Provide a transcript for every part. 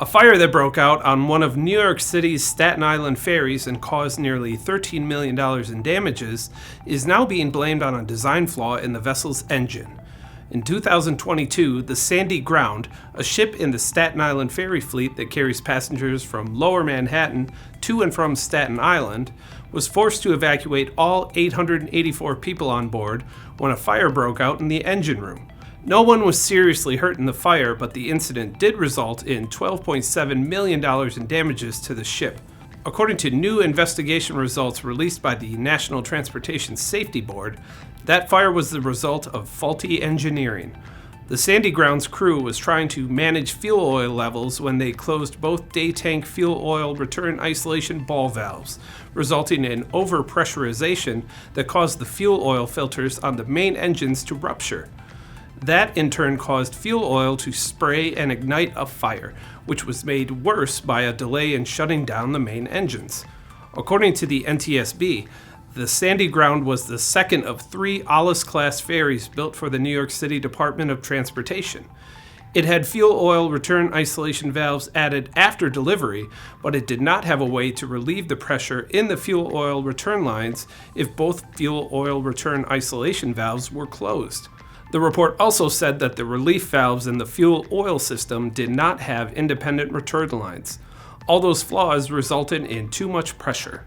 A fire that broke out on one of New York City's Staten Island ferries and caused nearly $13 million in damages is now being blamed on a design flaw in the vessel's engine. In 2022, the Sandy Ground, a ship in the Staten Island ferry fleet that carries passengers from Lower Manhattan to and from Staten Island, was forced to evacuate all 884 people on board when a fire broke out in the engine room. No one was seriously hurt in the fire, but the incident did result in $12.7 million in damages to the ship. According to new investigation results released by the National Transportation Safety Board, that fire was the result of faulty engineering. The Sandy Ground's crew was trying to manage fuel oil levels when they closed both day tank fuel oil return isolation ball valves, resulting in overpressurization that caused the fuel oil filters on the main engines to rupture. That in turn caused fuel oil to spray and ignite a fire, which was made worse by a delay in shutting down the main engines. According to the NTSB, the Sandy Ground was the second of 3 Alice-class ferries built for the New York City Department of Transportation. It had fuel oil return isolation valves added after delivery, but it did not have a way to relieve the pressure in the fuel oil return lines if both fuel oil return isolation valves were closed. The report also said that the relief valves in the fuel oil system did not have independent return lines. All those flaws resulted in too much pressure.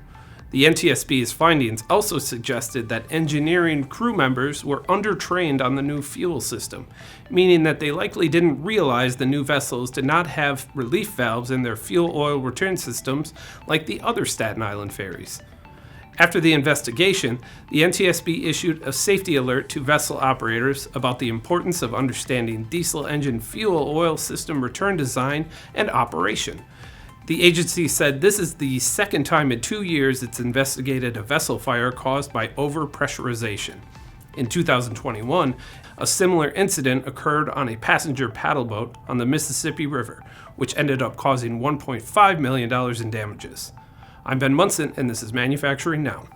The NTSB's findings also suggested that engineering crew members were undertrained on the new fuel system, meaning that they likely didn't realize the new vessels did not have relief valves in their fuel oil return systems like the other Staten Island ferries. After the investigation, the NTSB issued a safety alert to vessel operators about the importance of understanding diesel engine fuel oil system return design and operation. The agency said this is the second time in 2 years it's investigated a vessel fire caused by overpressurization. In 2021, a similar incident occurred on a passenger paddleboat on the Mississippi River, which ended up causing $1.5 million in damages. I'm Ben Munson, and this is Manufacturing Now.